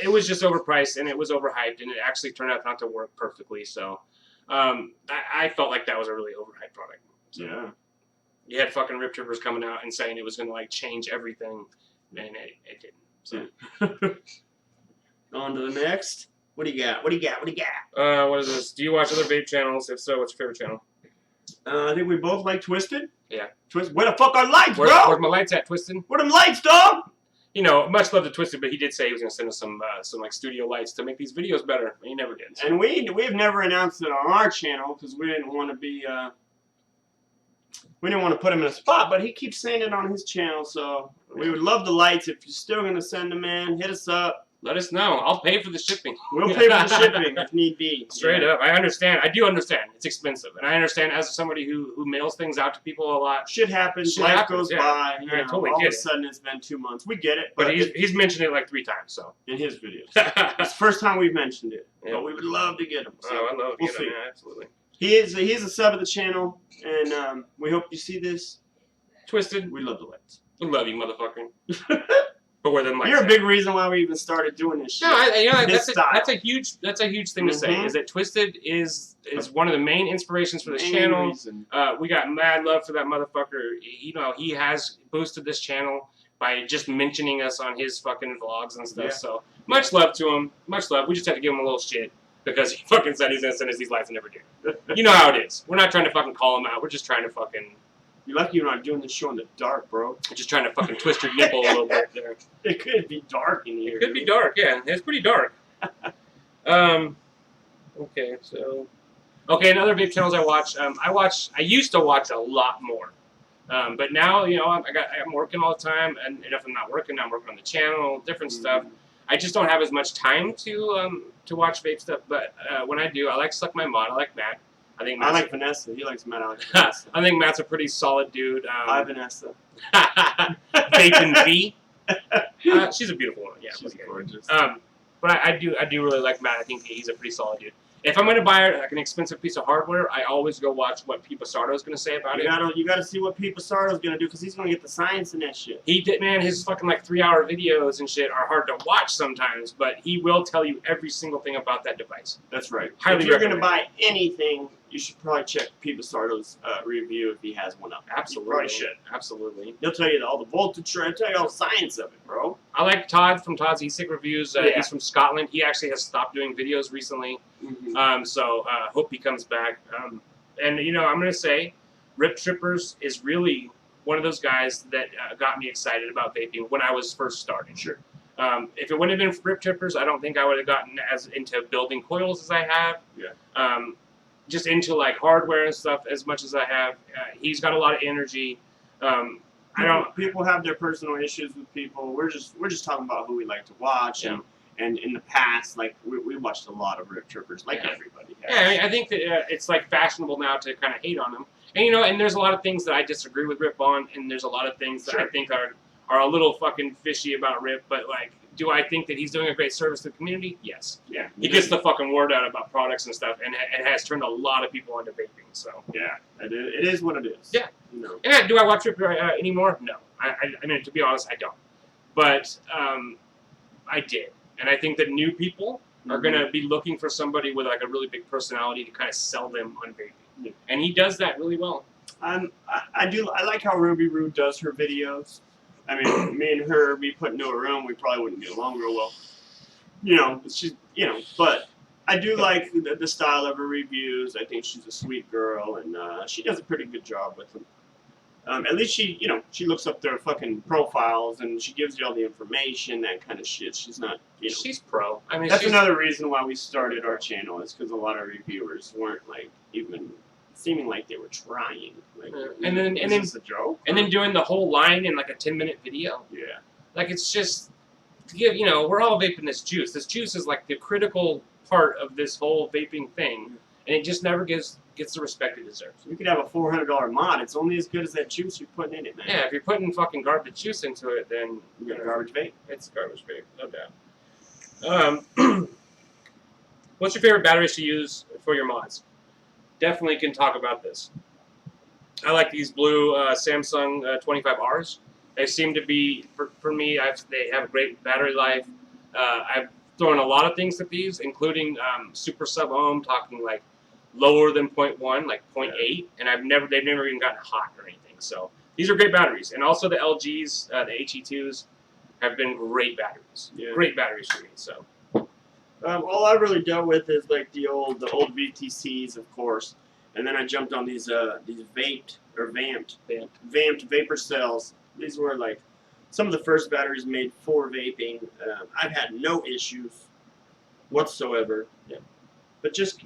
It was just overpriced and it was overhyped, and it actually turned out not to work perfectly. So I felt like that was a really overhyped product. So, Yeah. You had fucking Rip Trippers coming out and saying it was going to like change everything, and it didn't. So. On to the next. What do you got? What do you got? What do you got? What is this? Do you watch other vape channels? If so, what's your favorite channel? I think we both like Twisted. Yeah. Twisted. Where the fuck are lights, Where's bro? my lights at, Twisted? Where them lights, dog? You know, much love to Twisted, but he did say he was going to send us some like studio lights to make these videos better, and he never did. So. And we've never announced it on our channel because we didn't want to be we didn't want to put him in a spot, but he keeps saying it on his channel, so we would love the lights. If you're still gonna send them in, hit us up. Let us know. I'll pay for the shipping. We'll pay for the shipping if need be. Straight up. I understand. I do understand. It's expensive. And I understand as somebody who mails things out to people a lot. Shit happens. Shit Life happens, goes yeah. by. I You know, totally all get of a it. sudden it's been 2 months. We get it. But he's mentioned it like 3 times, so. in his videos. It's the first time we've mentioned it. Yeah. But we would love to get him. So Oh, I love we'll it. see. Yeah, absolutely. He's a sub of the channel, and we hope you see this. Twisted. We love the lights. We love you, motherfucker. But where them lights You're a at? big reason why we even started doing this shit. No, His style. that's a huge thing to say. Mhm. Is that Twisted is one of the main inspirations for this Main channel. reason. We got mad love for that motherfucker. You know, he has boosted this channel by just mentioning us on his fucking vlogs and stuff. Yeah. So much love to him. Much love. We just had to give him a little shit because he fucking said he's gonna send us these lights and never did. You know how it is. We're not trying to fucking call him out. We're just trying to fucking. You're lucky you're not doing this show in the dark, bro. We're just trying to fucking twist your nipple a little bit there. It could be dark in here. It could be dark, yeah. It's pretty dark. Okay, so. Okay, another big channels I watch. I used to watch a lot more. But now, you know, I'm working all the time, and if I'm not working, I'm working on the channel, different stuff. I just don't have as much time to watch vape stuff. But when I do, I like Suck My Mod. I like Matt. I like Vanessa. He likes Matt. I like Vanessa. I think Matt's a pretty solid dude. Hi, Vanessa. Vape V. She's a beautiful woman. Yeah, She's gorgeous. But I do really like Matt. I think he's a pretty solid dude. If I'm going to buy like an expensive piece of hardware, I always go watch what Pete Basardo is going to say about it. You gotta see what Pete Basardo's gonna do because he's gonna get the science in that shit. He did, man. His fucking like 3-hour videos and shit are hard to watch sometimes, but he will tell you every single thing about that device. That's right. Highly if you're recommend. gonna buy anything, you should probably check Pete Basardo's review if he has one up. Absolutely, You probably should. Absolutely. He'll tell you all the voltage, he'll tell you all the science of it, bro. I like Todd from Todd's e-cig reviews. Yeah. He's from Scotland. He actually has stopped doing videos recently. So hope he comes back. And you know, I'm gonna say, Rip Trippers is really one of those guys that got me excited about vaping when I was first starting. Sure. If it wouldn't have been for Rip Trippers, I don't think I would have gotten as into building coils as I have. Yeah. Just into like hardware and stuff as much as I have. He's got a lot of energy. People have their personal issues with people. We're just talking about who we like to watch, Yeah. and in the past, like we watched a lot of Rip Trippers, like Yeah. everybody has. Yeah, I mean, I think that it's like fashionable now to kind of hate on him. And you know, and there's a lot of things that I disagree with Rip on, and there's a lot of things that I Sure. think are a little fucking fishy about Rip. But like, do I think that he's doing a great service to the community? Yes. Yeah. He gets the fucking word out about products and stuff, and it has turned a lot of people into vaping. So. Yeah, it is what it is. Yeah. You know. And do I watch Rip anymore? No. I mean, to be honest, I don't. But I did, and I think that new people are gonna be looking for somebody with like a really big personality to kind of sell them on vaping. Yeah. And he does that really well. I like how Ruby Roo does her videos. I mean, me and her be put into a room, we probably wouldn't get along real well. You know, she's, you know, but I do like the style of her reviews. I think she's a sweet girl, and she does a pretty good job with them. At least she looks up their fucking profiles, and she gives you all the information, that kind of shit. She's not, you know. She's pro. I mean, That's another reason why we started our channel, is because a lot of reviewers weren't, like, even seeming like they were trying. Like, And then- is this a joke? And then doing the whole line in like a 10-minute video. Yeah. Like, it's just, you know, we're all vaping this juice. This juice is like the critical part of this whole vaping thing, and it just never gets the respect it deserves. You could have a $400 mod. It's only as good as that juice you're putting in it, man. Yeah, if you're putting fucking garbage juice into it, then You got a garbage vape. it's garbage vape, no doubt. What's your favorite batteries to use for your mods? Definitely can talk about this. I like these blue Samsung 25Rs. They seem to be, for me, they have a great battery life. I've thrown a lot of things at these, including super sub-ohm, talking like lower than 0.1, like 0.8, and they've never even gotten hot or anything. So these are great batteries. And also the LGs, the HE2s, have been great batteries. Yeah. Great batteries for me, so. All I really dealt with is like the old VTCs, of course, and then I jumped on these vamped vapor cells. These were like some of the first batteries made for vaping. I've had no issues whatsoever. Yeah. But just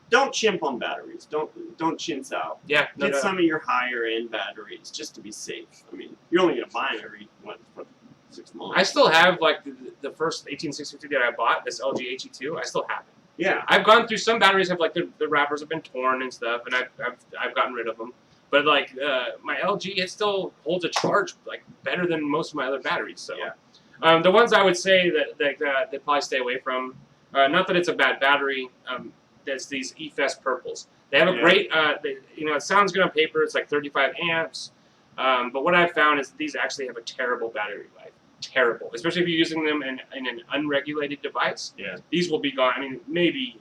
don't chimp on batteries. Don't chintz out. Yeah, no Get doubt. some of your higher end batteries just to be safe. I mean, you're only gonna buy them every 6 months. I still have like the first 18650 that I bought, this LG HE2. I still have it. Yeah. I've gone through some batteries have like the wrappers have been torn and stuff, and I've gotten rid of them. But like my LG, it still holds a charge like better than most of my other batteries. So Yeah. the ones I would say that probably stay away from. Not that it's a bad battery. There's these eFest purples. They have a great. It sounds good on paper. It's like 35 amps. But what I've found is these actually have a terrible battery life. Terrible, especially if you're using them in an unregulated device. Yeah. These will be gone. I mean, maybe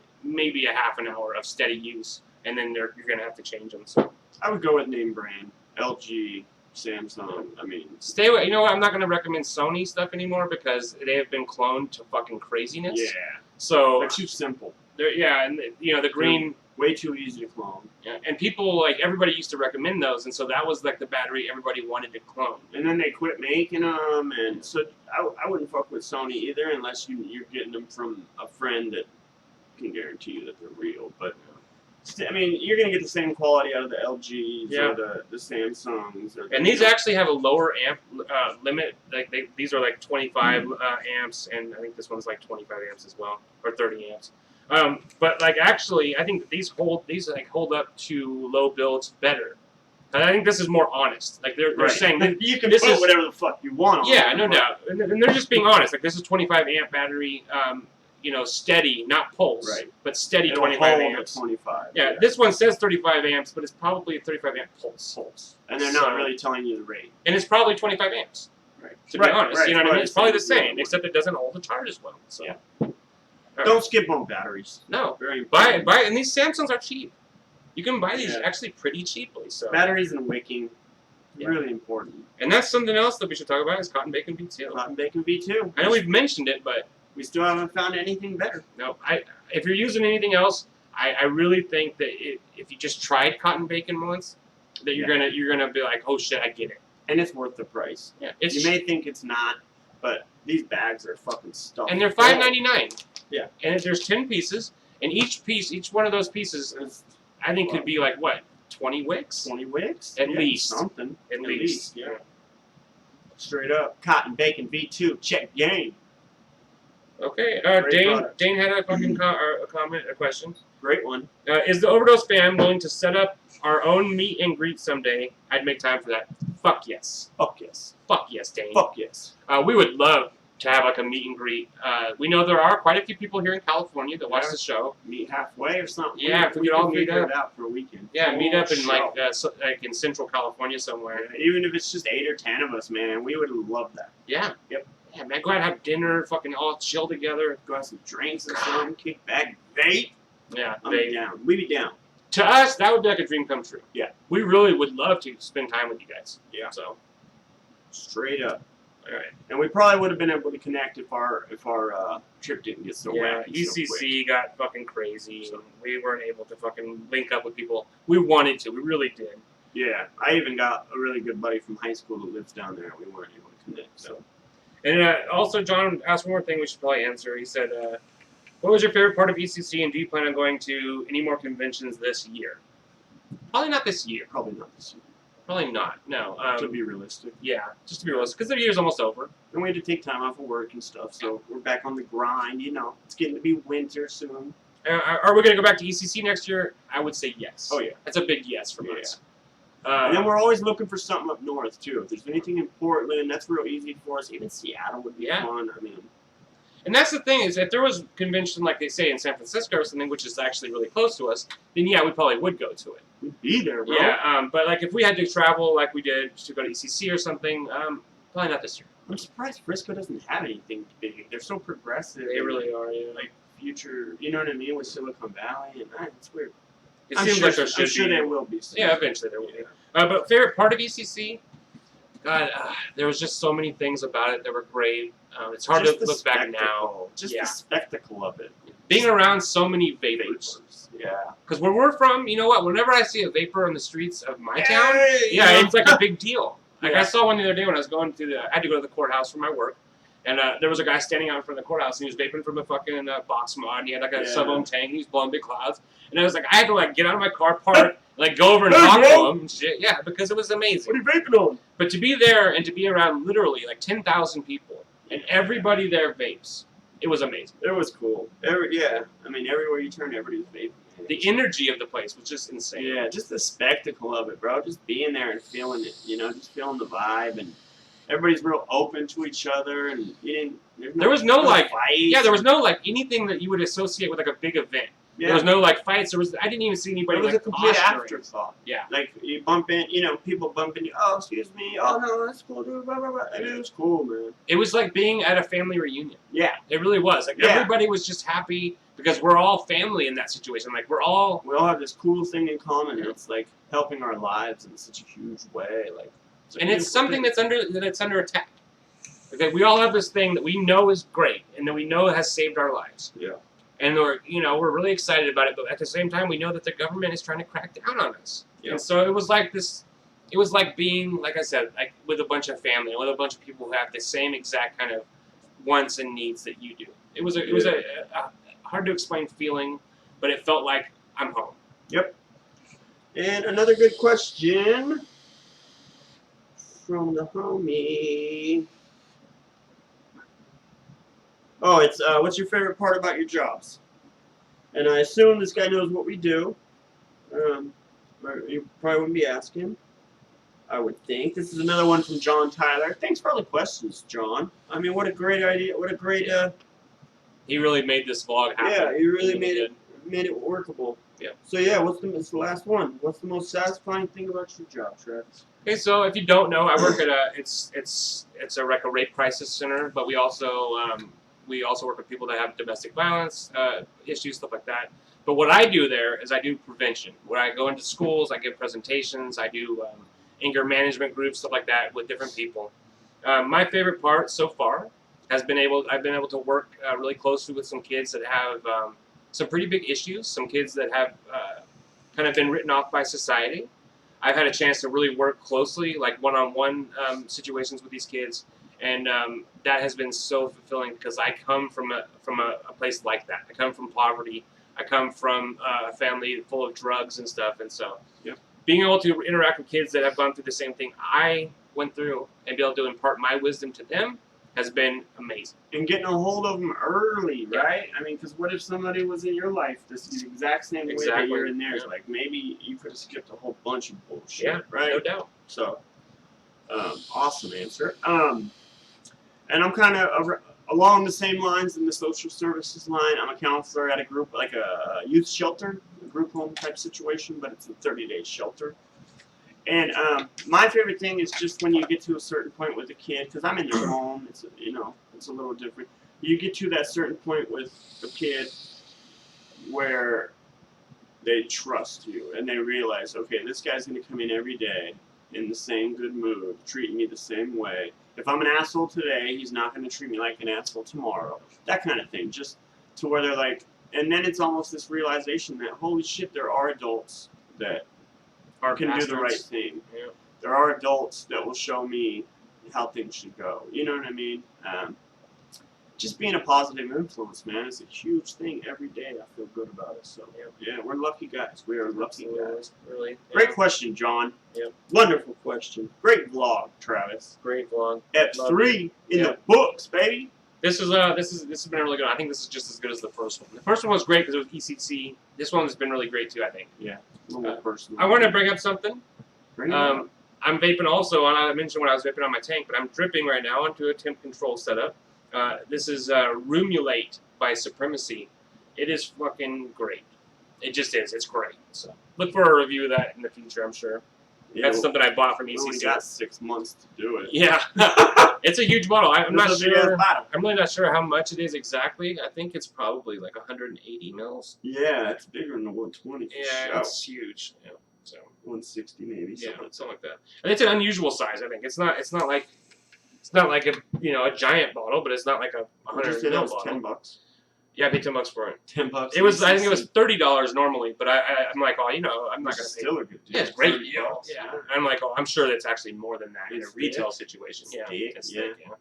a half an hour of steady use, and then you're gonna have to change them. So I would go with name brand. LG, Samsung. I mean, stay away. You know what? I'm not gonna recommend Sony stuff anymore because they have been cloned to fucking craziness. yeah. So They're too simple. and the green. Way too easy to clone. Yeah, and people everybody used to recommend those, and so that was like the battery everybody wanted to clone. And then they quit making them, and so I wouldn't fuck with Sony either unless you're getting them from a friend that can guarantee you that they're real. But I mean, you're gonna get the same quality out of the LGs Yeah. or the Samsungs. Or And these actually have a lower amp limit. Like these are like 25 amps, and I think this one's like 25 amps as well, or 30 amps. But like actually, I think that these hold up to low builds better. And I think this is more honest. Like they're Right. saying that you can this put is- whatever the fuck you want on yeah, it, no but- doubt, and they're just being honest. Like this is 25 amp battery, steady, not pulse, Right. but steady It'll 25 hold at amps. 25. Yeah, this one says 35 amps, but it's probably a 35 amp pulse. And they're not So- really telling you the rate. And it's probably 25 amps. Right. To be honest, you know what I mean? It's probably the same. same, except it doesn't hold the charge as well. So. Yeah. All Don't right. skip on batteries. No. Very Buy, important. and these Samsungs are cheap. You can buy these Yeah. actually pretty cheaply. So, Batteries and wicking, Yeah. really important. and that's something else that we should talk about is cotton bacon V2. Cotton bacon V2. I know we've mentioned it, but We still haven't found anything better. no, if you're using anything else, I really think that if you just tried cotton bacon once, that you're gonna be like, oh shit, I get it. And it's worth the price. Yeah, it's You may think it's not, but these bags are fucking stuffed. and they're full. $5.99. Yeah. And there's 10 pieces, and each one of those pieces is, I think, could be like what, 20 wicks? 20 wicks? At Yeah, least. something. At least. yeah. Straight up. Cotton bacon V2. Check game. Okay. Great Dane. product. Dane had a fucking a question. Great one. Is the Overdose fam willing to set up our own meet and greet someday? I'd make time for that. Fuck yes. Fuck yes. Fuck yes, Dane. Fuck yes. We would love to have like a meet and greet. We know there are quite a few people here in California that watch Yeah. the show. Meet halfway or something. Yeah, if we could all meet figure up. it out for a weekend. Yeah, meet up in Show. like in Central California somewhere. Even if it's just 8 or 10 of us, man, we would love that. Yeah. Yep. Yeah, man, go out and have dinner, fucking all chill together. Go have some drinks or something, kick back, vape. Yeah, I'm down. We'd be down. to us, that would be like a dream come true. Yeah. We really would love to spend time with you guys. Yeah. So, Straight up. all right. And we probably would have been able to connect if our trip didn't get so Yeah, wacky so quick. ECC got fucking crazy. We weren't able to fucking link up with people. We wanted to. We really did. Yeah, I even got a really good buddy from high school that lives down there. We weren't able to connect. So And also, John asked one more thing we should probably answer. He said, what was your favorite part of ECC, and do you plan on going to any more conventions this year? Probably not this year. probably not this year. Probably not. No. To be realistic. Yeah, just to be realistic, because the year's almost over. And we had to take time off of work and stuff, so we're back on the grind. You know, it's getting to be winter soon. Are we going to go back to ECC next year? I would say yes. Oh, yeah. That's a big yes from us. And then we're always looking for something up north, too. If there's anything in Portland, that's real easy for us. Even Seattle would be fun. I mean... And that's the thing, is if there was a convention, like they say, in San Francisco or something, which is actually really close to us, then yeah, we probably would go to it. We'd be there, bro. Yeah, but like if we had to travel like we did to go to ECC or something, probably not this year. I'm surprised Frisco doesn't have anything big. They're so progressive. They really are, yeah. Like, future, you know what I mean, with Silicon Valley, and it's weird. It seems like there should be. I'm sure there will be. Yeah, eventually there will be. But favorite part of ECC? God, there was just so many things about it that were great. It's hard to look back now. Just the spectacle of it. Being around so many vapors. Yeah. Because where we're from, you know what? Whenever I see a vapor on the streets of my town, it's like a big deal. Like I saw one the other day when I was going to I had to go to the courthouse for my work, and there was a guy standing out in front of the courthouse, and he was vaping from a fucking box mod, and he had like a sub-ohm tank, and he was blowing big clouds, and I was like, I had to like get out of my car, park, like go over and talk to him and shit. Yeah, because it was amazing. What are you vaping on? But to be there and to be around literally like 10,000 people, and everybody there vapes, it was amazing. It was cool. I mean, everywhere you turn, everybody's vaping. The energy of the place was just insane. Yeah, just the spectacle of it, bro. Just being there and feeling it, you know, just feeling the vibe, and everybody's real open to each other, and there was no like fights. there was no like anything that you would associate with like a big event. Yeah. There was no like fights. I didn't even see anybody. It was like a complete posturing. afterthought. Yeah. Like you bump in, you know, people bump into you. Oh, excuse me. Oh no, that's cool, dude. Blah, blah, blah. It was cool, man. It was like being at a family reunion. Yeah. It really was. Like everybody was just happy because we're all family in that situation. Like we all have this cool thing in common. And it's like helping our lives in such a huge way. Like, and it's something that's under attack. Okay, we all have this thing that we know is great and that we know has saved our lives. Yeah. And we're really excited about it, but at the same time, we know that the government is trying to crack down on us. Yep. And so it was like this. It was like being, like I said, like with a bunch of family, with a bunch of people who have the same exact kind of wants and needs that you do. It was a hard to explain feeling, but it felt like I'm home. Yep. And another good question from the homie. Oh, it's what's your favorite part about your jobs? And I assume this guy knows what we do. You probably wouldn't be asking. I would think. This is another one from John Tyler. Thanks for all the questions, John. I mean, what a great idea. What a great... He really made this vlog happen. Yeah, he really made it workable. Yeah. So yeah, it's the last one. What's the most satisfying thing about your job, Travis? Okay, so if you don't know, I work at it's a rape crisis center, but we also work with people that have domestic violence issues, stuff like that. But what I do there is I do prevention. Where I go into schools, I give presentations, I do anger management groups, stuff like that with different people. My favorite part so far has been I've been able to work really closely with some kids that have some pretty big issues, some kids that have kind of been written off by society. I've had a chance to really work closely, like one-on-one situations with these kids, and that has been so fulfilling because I come from a place like that. I come from poverty. I come from a family full of drugs and stuff, and so being able to interact with kids that have gone through the same thing I went through and be able to impart my wisdom to them has been amazing. And getting a hold of them early, right? I mean, because what if somebody was in your life this exact same way that you're in theirs? Like, maybe you could have skipped a whole bunch of bullshit, right? No doubt. So, awesome answer. And I'm kind of along the same lines in the social services line. I'm a counselor at a group, like a youth shelter, a group home type situation, but it's a 30-day shelter. And my favorite thing is just when you get to a certain point with a kid, because I'm in their home, it's a little different. You get to that certain point with a kid where they trust you and they realize, okay, this guy's going to come in every day in the same good mood, treating me the same way. If I'm an asshole today, he's not going to treat me like an asshole tomorrow. That kind of thing, just to where they're like, and then it's almost this realization that, holy shit, there are adults that can do the right thing. Yeah. There are adults that will show me how things should go. You know what I mean? just being a positive influence, man, is a huge thing every day. I feel good about it. So, yeah, we're lucky guys. We are lucky guys. Really. Great question, John. Yep. Wonderful question. Great vlog, Travis. Great vlog. F3 in the books, baby. This has been really good. I think this is just as good as the first one. The first one was great because it was e-cig. This one has been really great too. I think. Yeah. A little more personal. I want to bring up something. Bring it up. I'm vaping also, and I mentioned when I was vaping on my tank, but I'm dripping right now onto a temp control setup. This is Rumulate by Supremacy. It is fucking great. It just is. It's great. So look for a review of that in the future, I'm sure. Yeah, That's something I bought from we e-cig. only got 6 months to do it. Yeah. It's a huge bottle. I'm not This is a big sure. ass bottle. I'm really not sure how much it is exactly. I think it's probably like 180 mils. Yeah, it's bigger than the 120 for Yeah, sure. it's huge. Yeah. So 160 maybe. yeah, Something. something like that. And it's an unusual size. I think it's not like a a giant bottle, but it's not like a What did you 100 say that ml was bottle. $10? Yeah, I paid $10 for it. $10. It was. I think it was $30 normally, but I'm like, oh, I'm not Which gonna is pay. still a good deal. Yeah, it's great. $30, Yeah. I'm like, oh, I'm sure that's actually more than that in a It's retail thick. situation. It's Yeah, thick, it's yeah. thick, yeah.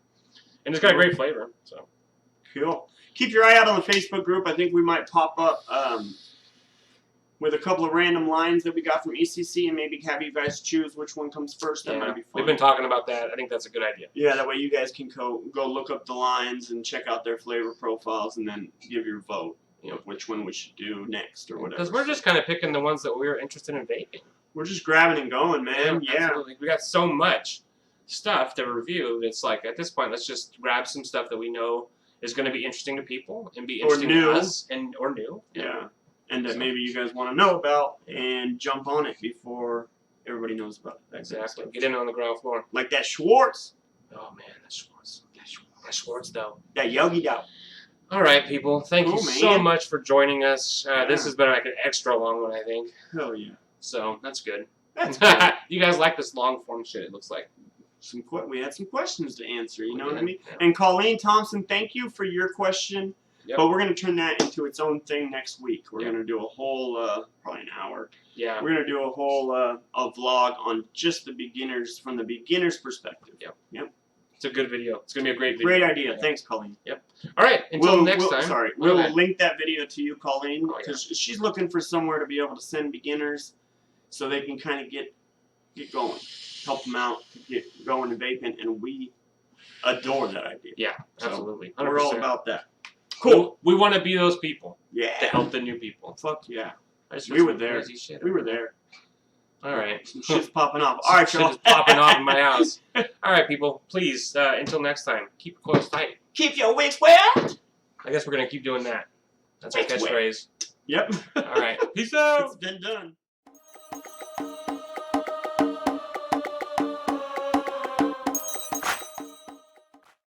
And it's got a great flavor. So Cool. Keep your eye out on the Facebook group. I think we might pop up with a couple of random lines that we got from ECC and maybe have you guys choose which one comes first. That might be fun. we've been talking about that. I think that's a good idea. Yeah, that way you guys can go look up the lines and check out their flavor profiles and then give your vote. Of which one we should do next or whatever. Because we're just kind of picking the ones that we're interested in vaping. We're just grabbing and going, man. Yeah. Absolutely. We got so much stuff to review. It's like at this point, let's just grab some stuff that we know is going to be interesting to people and be interesting new. to us or new. Yeah. And that maybe you guys want to know about and jump on it before everybody knows about it. Exactly. Get in on the ground floor. Like that Schwartz. Oh man, that's Schwartz. That Schwartz though. That Yogi Dow. All right, people. Thank you so man. much for joining us. This has been like an extra long one, I think. Hell yeah. So that's good. That's good. You guys like this long form shit? It looks like. We had some questions to answer, you know what I mean? Yeah. And Colleen Thompson, thank you for your question. Yep. But we're going to turn that into its own thing next week. We're Yep. going to do a whole, probably an hour. Yeah. We're going to do a whole a vlog on just the beginners, from the beginner's perspective. Yep. It's a good video. It's going to be a great video. Great idea. Yeah. Thanks, Colleen. All right. Until next time. Sorry. Okay. We'll link that video to you, Colleen, Oh, yeah. because she's looking for somewhere to be able to send beginners so they can kind of get going, help them out to get going and vaping, and we adore that idea. Yeah, So, absolutely. 100%. We're all about that. Cool. We want to be those people to Yeah. help the new people. Fuck yeah. I just We heard were some there. crazy shit. We were there. All right. Some shit's popping off. Some All right, shit y'all. is popping off in my house. All right, people. Please, until next time, keep your clothes tight. Keep your wigs wet. I guess we're going to keep doing that. That's our Wigs wet. catchphrase. Yep. All right. Peace out. It's been done.